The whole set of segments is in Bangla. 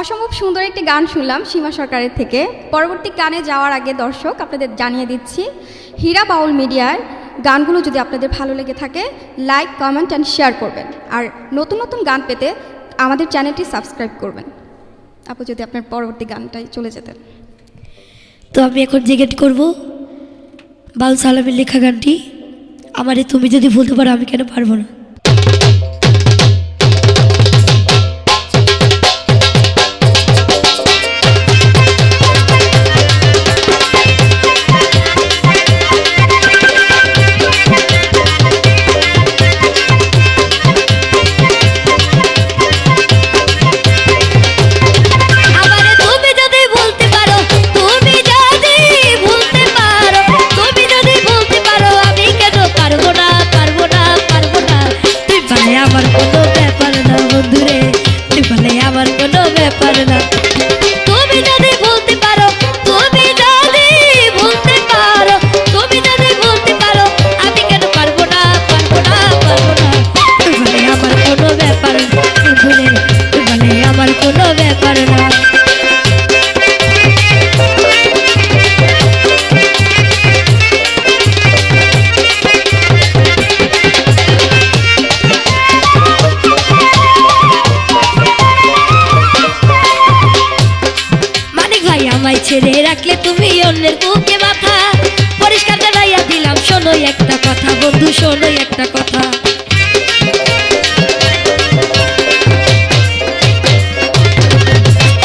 অসম্ভব সুন্দর একটি গান শুনলাম সীমা সরকারের থেকে। পরবর্তী গানে যাওয়ার আগে দর্শক আপনাদের জানিয়ে দিচ্ছি, হীরা বাউল মিডিয়ার গানগুলো যদি আপনাদের ভালো লেগে থাকে লাইক, কমেন্ট অ্যান্ড শেয়ার করবেন। আর নতুন নতুন গান পেতে আমাদের চ্যানেলটি সাবস্ক্রাইব করবেন। আপু যদি আপনার পরবর্তী গানটাই চলে যেতেন। তো আমি এখন জিজ্ঞেস করব বাউল সালামের লেখা গানটি আমারে তুমি যদি বলতে পারো আমি কেন পারবো না। ছেড়ে রাখলে তুমি অন্যের বুকে মাথা, পরিষ্কার জানাইয়া দিলাম শোনো একটা কথা বন্ধু, শোনো একটা কথা।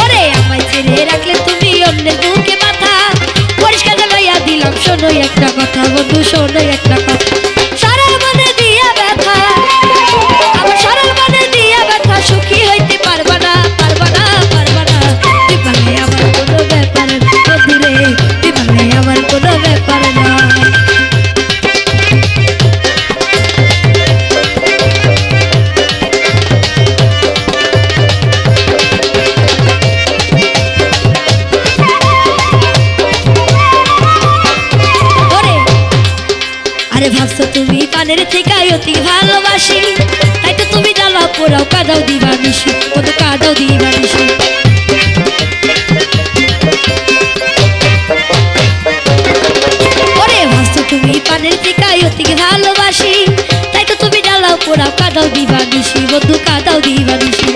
ওরে আমায় ছেড়ে রাখলে তুমি অন্যের বুকে মাথা, পরিষ্কার জানাইয়া দিলাম শোনো একটা কথা বন্ধু, শোনো একটা কথা। সরল মনে দিয়া ব্যথা, আমার সরল মনে দিয়া ব্যথা, সুখী হইতে পারবা না, পারবা না, পারবা না। তুই পারলে আমার কোনো ব্যাপার বন্ধুরে, তুই পারলে আমার কোনো ব্যাপার না। আরে ভাবছো তুমি পানের থেকে অতি ভালোবাসি, তাই তো তুমি জ্বালাও পোড়াও কাদাও দিবানিসি, কত কাদাও দিবানিসি। ওরে ভাবছো তুমি পানের থেকে অতি ভালোবাসি, তাই তো তুমি জ্বালাও পোড়াও কাদাও দিবানিসি, বন্ধু কাদাও দিবানিসি।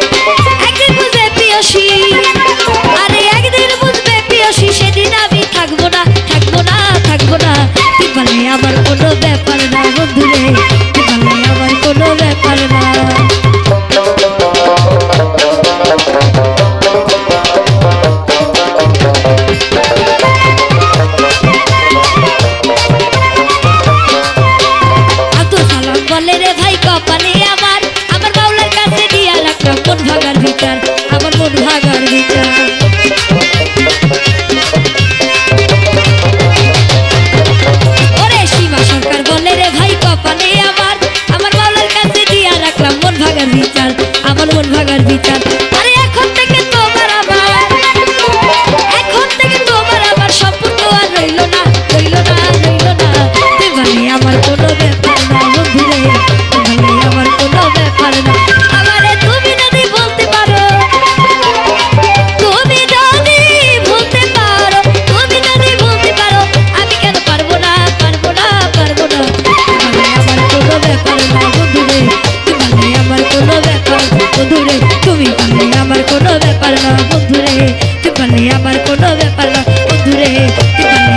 একদিন বুঝবে প্রিয়সী, আরে একদিন বুঝবে প্রিয়সী, সেদিন আমি থাকবো না, থাকবো না, থাকবো না। তুই বলে আমার কোনো ব্যাপার না বন্ধুরে, তুই বলে আমার কোনো ব্যাপার না। আব্দুল সালাম বলে রে ভাই কপালে আমার, আমার বাউলার কাছে দিয়া রাখলাম মন ভাগার বিচার, আমার মন ভাগার বিচার। ওরে সীমা সরকার বলে রে ভাই কপালে আমার, আমার বাউলার কাছে দিয়া রাখলাম মন ভাগার বিচার, আমার মন ভাগার বিচার। আরে এখন থেকে তোমার আমার, এখন থেকে তোমার আমার সম্পর্ক আর রইল না, রইল না, রইল না। তুই বলে আমার কোনো ব্যাপার না বন্ধুরে, তুই বলে আমার কোনো ব্যাপার না। আমারে তুমি যদি বলতে পারো, তুমি যদি বলতে পারো, তুমি যদি বলতে পারো আমি কেন পারবো না, পারবো না, পারবো না। তুই বলে আমার কোনো ব্যাপার না বন্ধুরে, তুই বলে আমার কোনো ব্যাপার বন্ধুরে, তুমি বলে আমার কোনো ব্যাপার না বন্ধুরে, তুই বলে আমার কোনো ব্যাপার না বন্ধুরে, তুই বলে